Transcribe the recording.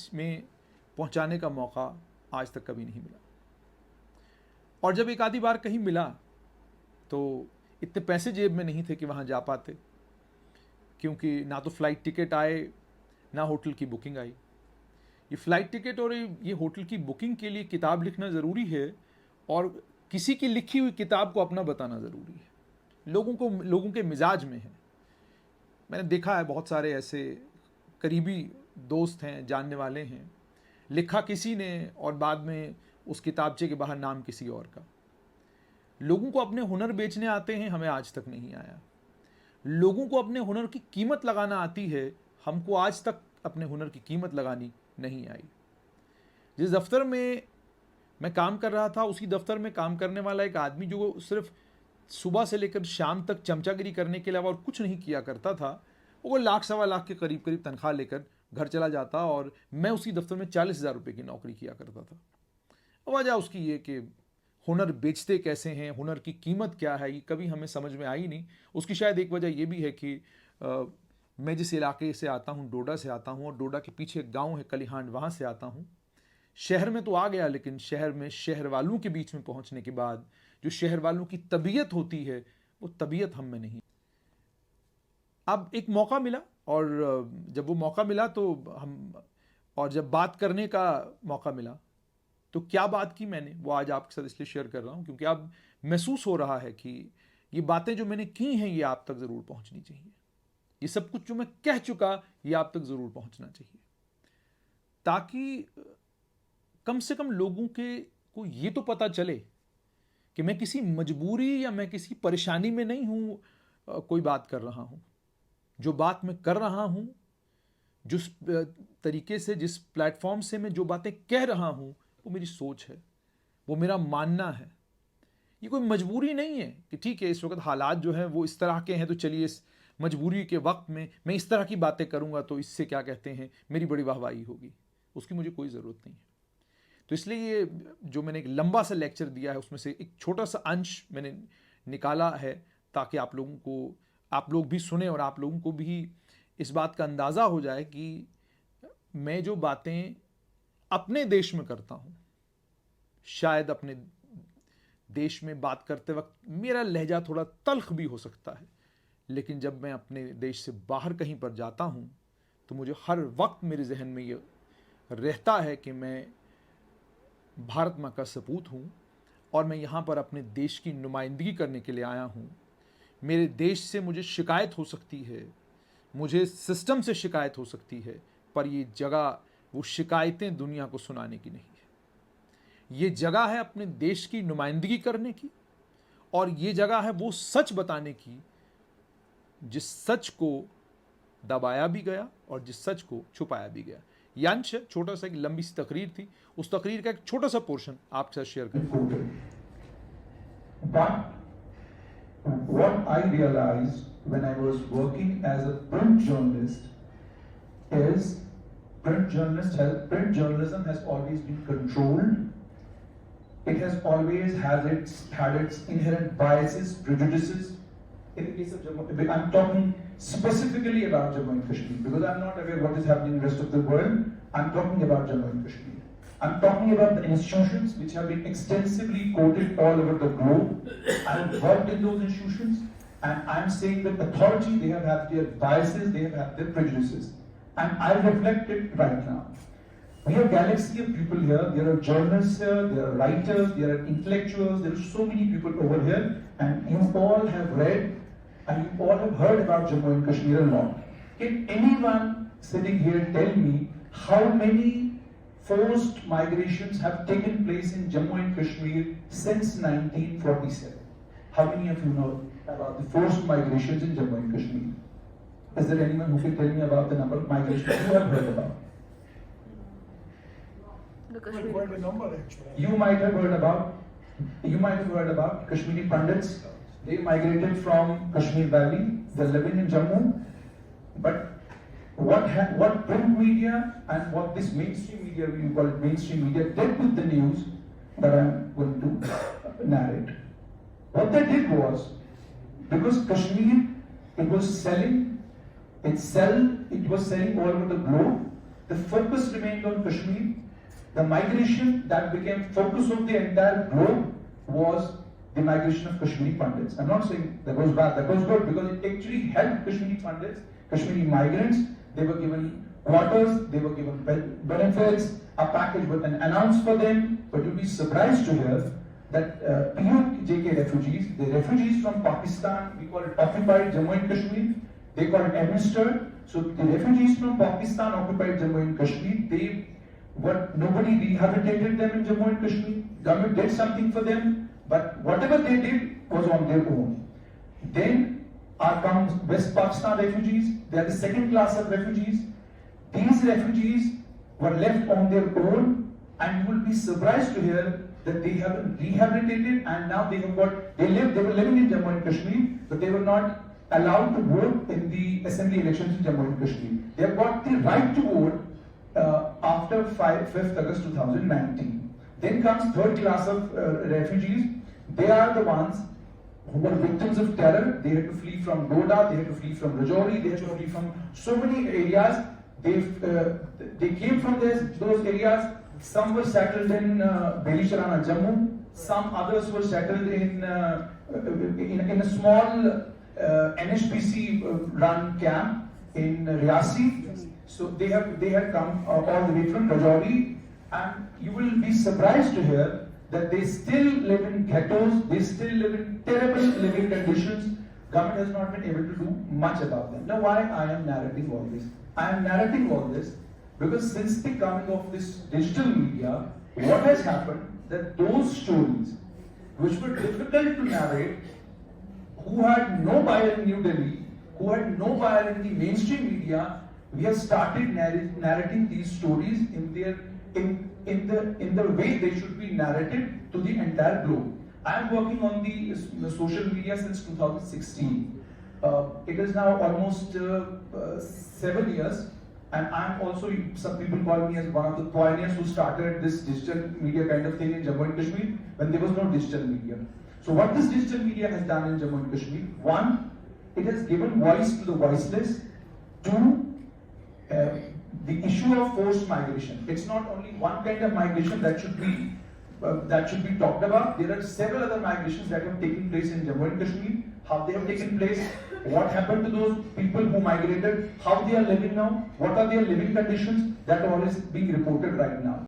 बीच में पहुंचाने का मौका आज तक कभी नहीं मिला। और जब एक आधी बार कहीं मिला तो इतने पैसे जेब में नहीं थे कि वहाँ जा पाते, क्योंकि ना तो फ्लाइट टिकट आए ना होटल की बुकिंग आई। ये फ्लाइट टिकट और ये होटल की बुकिंग के लिए किताब लिखना ज़रूरी है, और किसी की लिखी हुई किताब को अपना बताना ज़रूरी है। लोगों के मिजाज में है। मैंने देखा है बहुत सारे ऐसे करीबी दोस्त हैं, जानने वाले हैं, लिखा किसी ने और बाद में उस किताबचे के बाहर नाम किसी और का। लोगों को अपने हुनर बेचने आते हैं, हमें आज तक नहीं आया। लोगों को अपने हुनर की कीमत लगाना आती है, हमको आज तक अपने हुनर की कीमत लगानी नहीं आई। जिस दफ्तर में मैं काम कर रहा था, उसी दफ्तर में काम करने वाला एक आदमी जो सिर्फ सुबह से लेकर शाम तक चमचागिरी करने के अलावा और कुछ नहीं किया करता था, वो लाख सवा लाख के करीब करीब तनख्वाह लेकर घर चला जाता, और मैं उसी दफ्तर में 40,000 रुपये की नौकरी किया करता था। वजह उसकी ये कि हुनर बेचते कैसे हैं, हुनर की कीमत क्या है, ये कभी हमें समझ में आई नहीं। उसकी शायद एक वजह ये भी है कि मैं जिस इलाके से आता हूँ, डोडा से आता हूँ, और डोडा के पीछे एक गाँव है कलिहांड, वहाँ से आता हूँ। शहर में तो आ गया, लेकिन शहर में शहर वालों के बीच में पहुँचने के बाद जो शहर वालों की तबीयत होती है, वो तबीयत हम में नहीं। अब एक मौका मिला, और जब वो मौका मिला तो और जब बात करने का मौका मिला तो क्या बात की मैंने, वो आज आपके साथ इसलिए शेयर कर रहा हूँ क्योंकि अब महसूस हो रहा है कि ये बातें जो मैंने की हैं ये आप तक ज़रूर पहुँचनी चाहिए। ये सब कुछ जो मैं कह चुका ये आप तक ज़रूर पहुँचना चाहिए, ताकि कम से कम लोगों को ये तो पता चले कि मैं किसी मजबूरी या मैं किसी परेशानी में नहीं हूँ कोई बात कर रहा हूँ। जो बात मैं कर रहा हूँ, जिस तरीके से, जिस प्लेटफॉर्म से मैं जो बातें कह रहा हूँ, वो मेरी सोच है, वो मेरा मानना है। ये कोई मजबूरी नहीं है कि ठीक है इस वक्त हालात जो हैं वो इस तरह के हैं, तो चलिए इस मजबूरी के वक्त में मैं इस तरह की बातें करूँगा तो इससे क्या कहते हैं मेरी बड़ी वाहवाही होगी। उसकी मुझे कोई ज़रूरत नहीं है। तो इसलिए ये जो मैंने एक लंबा सा लेक्चर दिया है उसमें से एक छोटा सा अंश मैंने निकाला है, ताकि आप लोग भी सुने और आप लोगों को भी इस बात का अंदाज़ा हो जाए कि मैं जो बातें अपने देश में करता हूँ, शायद अपने देश में बात करते वक्त मेरा लहजा थोड़ा तल्ख भी हो सकता है, लेकिन जब मैं अपने देश से बाहर कहीं पर जाता हूँ तो मुझे हर वक्त मेरे जहन में ये रहता है कि मैं भारत माँ का सपूत हूँ और मैं यहाँ पर अपने देश की नुमाइंदगी करने के लिए आया हूँ। मेरे देश से मुझे शिकायत हो सकती है, मुझे सिस्टम से शिकायत हो सकती है, पर ये जगह वो शिकायतें दुनिया को सुनाने की नहीं है। ये जगह है अपने देश की नुमाइंदगी करने की, और ये जगह है वो सच बताने की जिस सच को दबाया भी गया और जिस सच को छुपाया भी गया। यांश छोटा सा एक लंबी सी तकरीर थी, उस तकरीर का एक छोटा सा पोर्शन आपके साथ शेयर करें। What I realized when I was working as a print journalist is print journalism has always been controlled. It has always had its inherent biases, prejudices. In the case of Jammu, I'm talking specifically about Jammu and Kashmir because I'm not aware what is happening in the rest of the world. I'm talking about Jammu and Kashmir. I'm talking about the institutions which have been extensively quoted all over the globe. I've worked in those institutions, and I'm saying with authority they have had their biases, they have had their prejudices, and I reflect it right now. We have a galaxy of people here. There are journalists here, there are writers, there are intellectuals, there are so many people over here, and you all have read and you all have heard about Jammu and Kashmir a lot. Can anyone sitting here tell me how many forced migrations have taken place in Jammu and Kashmir since 1947? How many of you know about the forced migrations in Jammu and Kashmir? Is there anyone who can tell me about the number of migrations you have heard about? You might have heard about Kashmiri Pandits. They migrated from Kashmir Valley. They're living in Jammu. But what print media and what this mainstream media, we call it mainstream media, did with the news that I'm going to narrate. What they did was, because Kashmir, it was selling all over the globe, the focus remained on Kashmir. The migration that became focus of the entire globe was the migration of Kashmiri Pandits. I'm not saying that goes bad, that goes good, because it actually helped Kashmiri Pandits, Kashmiri migrants. They were given quarters, they were given benefits, a package was announced for them. But you'll be surprised to hear that PUJK refugees, the refugees from Pakistan, we call it occupied Jammu and Kashmir, they call it administered. So the refugees from Pakistan occupied Jammu and Kashmir, nobody rehabilitated them in Jammu and Kashmir. Government did something for them, but whatever they did was on their own. Then comes West Pakistan refugees. They are the second class of refugees. These refugees were left on their own, and you will be surprised to hear that they have been rehabilitated, and now they were living in Jammu and Kashmir, but they were not allowed to vote in the assembly elections in Jammu and Kashmir. They have got the right to vote after 5th August 2019. Then comes third class of refugees. They are the ones who were victims of terror. They had to flee from Doda, they had to flee from Rajouri, they had to flee from so many areas. They came from those areas. Some were settled in Beli Sharana, Jammu. Some others were settled in a small NHPC run camp in Riyasi. So they had come all the way from Rajouri, and you will be surprised to hear that they still live in ghettos, they still live in terrible living conditions. Government has not been able to do much about them. Now, why I am narrating all this? I am narrating all this because since the coming of this digital media, what has happened that those stories which were difficult to narrate, who had no buyer in New Delhi, who had no buyer in the mainstream media, we have started narrating these stories in the way they should be narrated to the entire globe. I am working on the social media since 2016. It is now almost 7 years, and I am also, some people call me as one of the pioneers who started this digital media kind of thing in Jammu and Kashmir when there was no digital media. So what this digital media has done in Jammu and Kashmir, one, it has given voice to the voiceless. Two, the issue of forced migration. It's not only one kind of migration that should be talked about. There are several other migrations that have taken place in Jammu and Kashmir. How they have taken place, what happened to those people who migrated, how they are living now, what are their living conditions, that all is being reported right now.